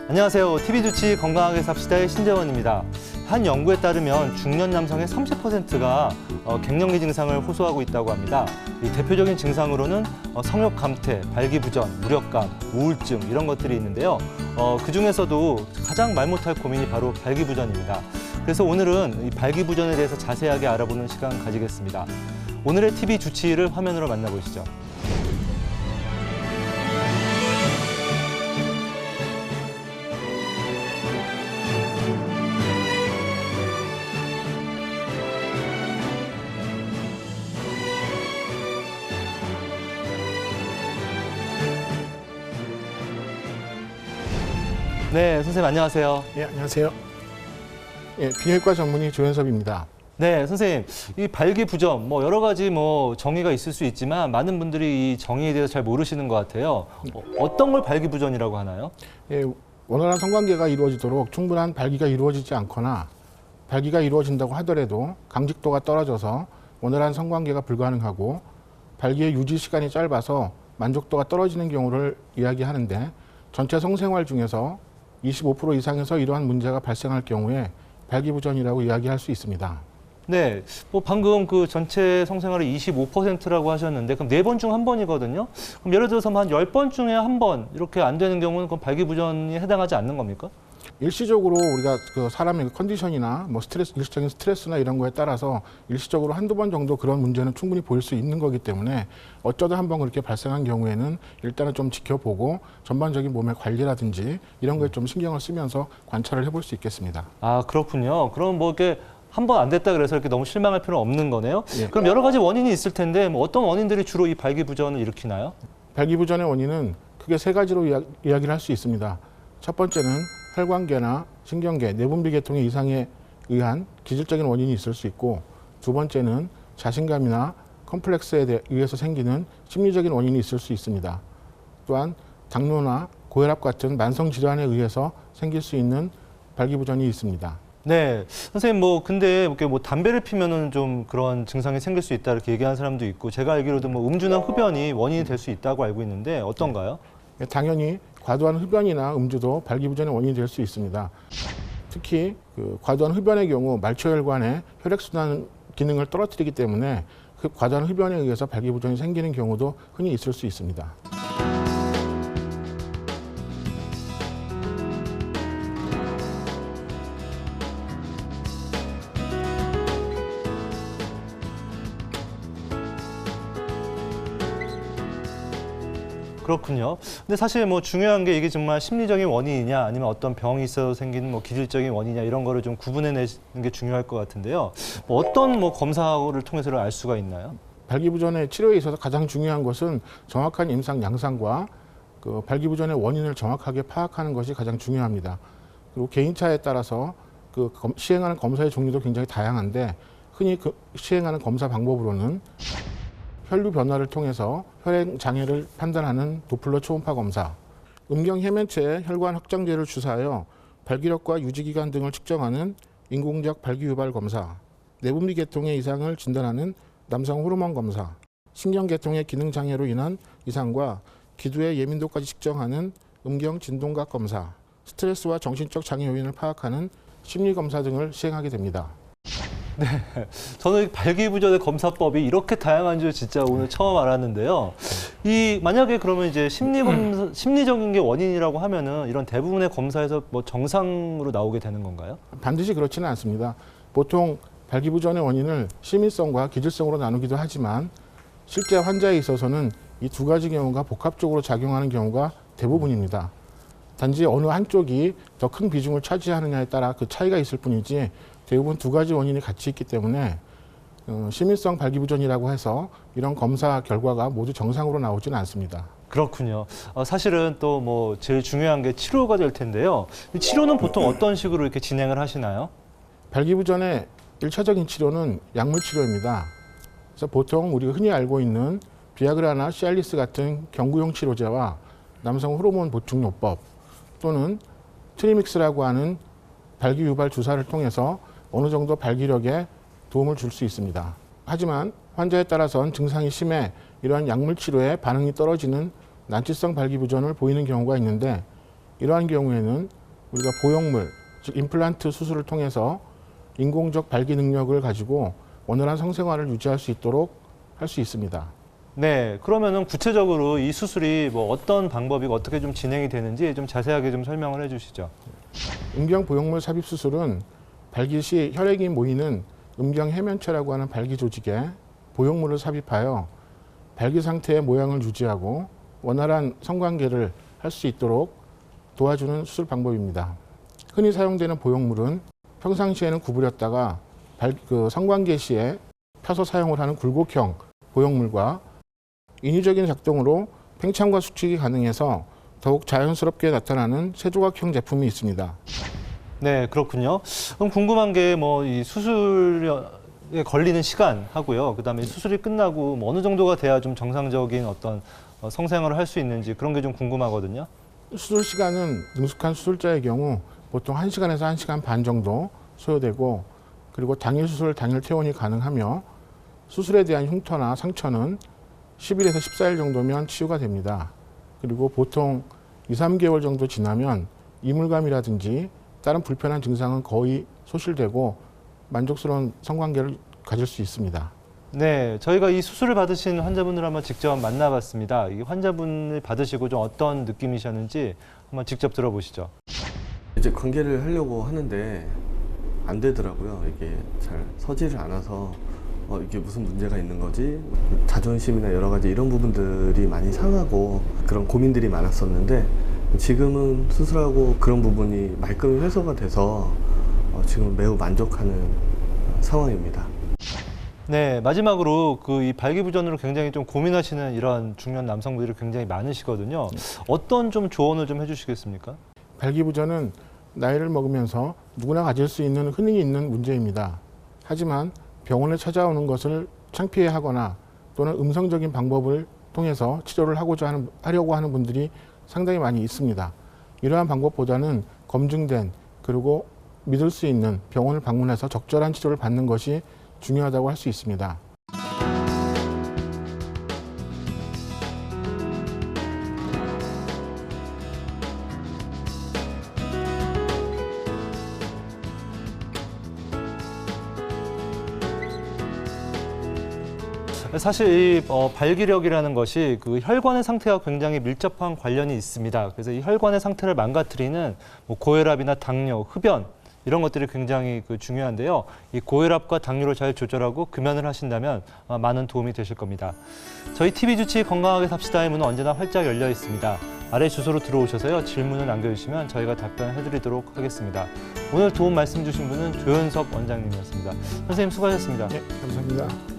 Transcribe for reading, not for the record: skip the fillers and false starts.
안녕하세요. TV주치 건강하게 삽시다의 신재원입니다. 한 연구에 따르면 중년 남성의 30%가 갱년기 증상을 호소하고 있다고 합니다. 이 대표적인 증상으로는 성욕 감퇴, 발기부전, 무력감, 우울증 이런 것들이 있는데요. 그중에서도 가장 말 못할 고민이 바로 발기부전입니다. 그래서 오늘은 이 발기부전에 대해서 자세하게 알아보는 시간 가지겠습니다. 오늘의 TV주치를 화면으로 만나보시죠. 네, 선생님 안녕하세요. 네, 안녕하세요. 예, 비뇨기과 전문의 조현섭입니다. 네, 선생님, 이 발기부전 여러 가지 정의가 있을 수 있지만 많은 분들이 이 정의에 대해서 잘 모르시는 것 같아요. 어떤 걸 발기부전이라고 하나요? 예, 원활한 성관계가 이루어지도록 충분한 발기가 이루어지지 않거나 발기가 이루어진다고 하더라도 강직도가 떨어져서 원활한 성관계가 불가능하고 발기의 유지 시간이 짧아서 만족도가 떨어지는 경우를 이야기하는데 전체 성생활 중에서 25% 이상에서 이러한 문제가 발생할 경우에 발기부전이라고 이야기할 수 있습니다. 네, 방금 그 전체 성생활의 25%라고 하셨는데 그럼 4번 중 1번이거든요. 그럼 예를 들어서 한 10번 중에 1번 이렇게 안 되는 경우는 그럼 발기부전이 해당하지 않는 겁니까? 일시적으로 우리가 그 사람의 컨디션이나 일시적인 스트레스나 이런 거에 따라서 일시적으로 한두 번 정도 그런 문제는 충분히 보일 수 있는 거기 때문에 어쩌다 한번 그렇게 발생한 경우에는 일단은 좀 지켜보고 전반적인 몸의 관리라든지 이런 거에 좀 신경을 쓰면서 관찰을 해볼 수 있겠습니다. 아, 그렇군요. 그럼 이렇게 한 번 안 됐다 그래서 이렇게 너무 실망할 필요는 없는 거네요. 예. 그럼 여러 가지 원인이 있을 텐데 어떤 원인들이 주로 이 발기부전을 일으키나요? 발기부전의 원인은 크게 3가지로 이야기를 할 수 있습니다. 첫 번째는 혈관계나 신경계, 내분비 계통의 이상에 의한 기질적인 원인이 있을 수 있고, 두 번째는 자신감이나 컴플렉스에 의해서 생기는 심리적인 원인이 있을 수 있습니다. 또한 당뇨나 고혈압 같은 만성 질환에 의해서 생길 수 있는 발기부전이 있습니다. 네, 선생님 근데 이렇게 담배를 피면은 좀 그런 증상이 생길 수 있다 이렇게 얘기하는 사람도 있고, 제가 알기로도 음주나 흡연이 원인이 될 수 있다고 알고 있는데 어떤가요? 네, 당연히 과도한 흡연이나 음주도 발기부전의 원인이 될 수 있습니다. 특히 과도한 흡연의 경우 말초혈관의 혈액순환 기능을 떨어뜨리기 때문에 그 과도한 흡연에 의해서 발기부전이 생기는 경우도 흔히 있을 수 있습니다. 그렇군요. 근데 사실 중요한 게 이게 정말 심리적인 원인이냐 아니면 어떤 병이 있어서 생기는 기질적인 원인이냐 이런 거를 좀 구분해내는 게 중요할 것 같은데요. 어떤 검사를 통해서 알 수가 있나요? 발기부전의 치료에 있어서 가장 중요한 것은 정확한 임상 양상과 그 발기부전의 원인을 정확하게 파악하는 것이 가장 중요합니다. 그리고 개인차에 따라서 시행하는 검사의 종류도 굉장히 다양한데 흔히 시행하는 검사 방법으로는 혈류 변화를 통해서 혈행 장애를 판단하는 도플러 초음파 검사, 음경 해면체에 혈관 확장제를 주사하여 발기력과 유지기간 등을 측정하는 인공적 발기유발 검사, 내분비 계통의 이상을 진단하는 남성 호르몬 검사, 신경계통의 기능 장애로 인한 이상과 기두의 예민도까지 측정하는 음경 진동각 검사, 스트레스와 정신적 장애 요인을 파악하는 심리검사 등을 시행하게 됩니다. 네, 저는 발기부전의 검사법이 이렇게 다양한 줄 진짜 오늘 처음 알았는데요. 만약에 그러면 이제 심리적인 게 원인이라고 하면은 이런 대부분의 검사에서 정상으로 나오게 되는 건가요? 반드시 그렇지는 않습니다. 보통 발기부전의 원인을 심의성과 기질성으로 나누기도 하지만 실제 환자에 있어서는 이 2가지 경우가 복합적으로 작용하는 경우가 대부분입니다. 단지 어느 한쪽이 더 큰 비중을 차지하느냐에 따라 그 차이가 있을 뿐이지 대부분 2가지 원인이 같이 있기 때문에 심의성 발기부전이라고 해서 이런 검사 결과가 모두 정상으로 나오지는 않습니다. 그렇군요. 사실은 또 제일 중요한 게 치료가 될 텐데요. 치료는 보통 어떤 식으로 이렇게 진행을 하시나요? 발기부전의 1차적인 치료는 약물 치료입니다. 그래서 보통 우리가 흔히 알고 있는 비아그라나 시알리스 같은 경구용 치료제와 남성 호르몬 보충요법 또는 트리믹스라고 하는 발기유발 주사를 통해서 어느 정도 발기력에 도움을 줄 수 있습니다. 하지만 환자에 따라서는 증상이 심해 이러한 약물 치료에 반응이 떨어지는 난치성 발기부전을 보이는 경우가 있는데 이러한 경우에는 우리가 보형물, 즉 임플란트 수술을 통해서 인공적 발기 능력을 가지고 원활한 성생활을 유지할 수 있도록 할 수 있습니다. 네, 그러면은 구체적으로 이 수술이 뭐 어떤 방법이고 어떻게 좀 진행이 되는지 좀 자세하게 좀 설명을 해주시죠. 음경 보형물 삽입 수술은 발기 시 혈액이 모이는 음경 해면체라고 하는 발기 조직에 보형물을 삽입하여 발기 상태의 모양을 유지하고 원활한 성관계를 할 수 있도록 도와주는 수술 방법입니다. 흔히 사용되는 보형물은 평상시에는 구부렸다가 성관계 시에 펴서 사용을 하는 굴곡형 보형물과 인위적인 작동으로 팽창과 수축이 가능해서 더욱 자연스럽게 나타나는 세조각형 제품이 있습니다. 네, 그렇군요. 그럼 궁금한 게 뭐 이 수술에 걸리는 시간하고요. 그다음에 수술이 끝나고 뭐 어느 정도가 돼야 좀 정상적인 어떤 성생활을 할 수 있는지 그런 게 좀 궁금하거든요. 수술 시간은 능숙한 수술자의 경우 보통 1시간에서 1시간 반 정도 소요되고, 그리고 당일 수술, 당일 퇴원이 가능하며 수술에 대한 흉터나 상처는 10일에서 14일 정도면 치유가 됩니다. 그리고 보통 2, 3개월 정도 지나면 이물감이라든지 다른 불편한 증상은 거의 소실되고 만족스러운 성관계를 가질 수 있습니다. 네, 저희가 이 수술을 받으신 환자분을 한번 직접 만나봤습니다. 이 환자분을 받으시고 좀 어떤 느낌이셨는지 한번 직접 들어보시죠. 이제 관계를 하려고 하는데 안 되더라고요. 이게 잘 서지를 않아서 이게 무슨 문제가 있는 거지? 자존심이나 여러 가지 이런 부분들이 많이 상하고 그런 고민들이 많았었는데, 지금은 수술하고 그런 부분이 말끔히 해소가 돼서 지금 매우 만족하는 상황입니다. 네, 마지막으로 이 발기부전으로 굉장히 좀 고민하시는 이런 중년 남성분들이 굉장히 많으시거든요. 어떤 좀 조언을 좀 해주시겠습니까? 발기부전은 나이를 먹으면서 누구나 가질 수 있는 흔히 있는 문제입니다. 하지만 병원에 찾아오는 것을 창피해하거나 또는 음성적인 방법을 통해서 치료를 하려고 하는 분들이 상당히 많이 있습니다. 이러한 방법보다는 검증된 그리고 믿을 수 있는 병원을 방문해서 적절한 치료를 받는 것이 중요하다고 할 수 있습니다. 사실 이 발기력이라는 것이 그 혈관의 상태와 굉장히 밀접한 관련이 있습니다. 그래서 이 혈관의 상태를 망가뜨리는 뭐 고혈압이나 당뇨, 흡연 이런 것들이 굉장히 중요한데요. 이 고혈압과 당뇨를 잘 조절하고 금연을 하신다면 많은 도움이 되실 겁니다. 저희 TV 주치 건강하게 삽시다의 문은 언제나 활짝 열려 있습니다. 아래 주소로 들어오셔서요. 질문을 남겨주시면 저희가 답변해드리도록 하겠습니다. 오늘 도움 말씀 주신 분은 조현섭 원장님이었습니다. 선생님 수고하셨습니다. 네, 감사합니다.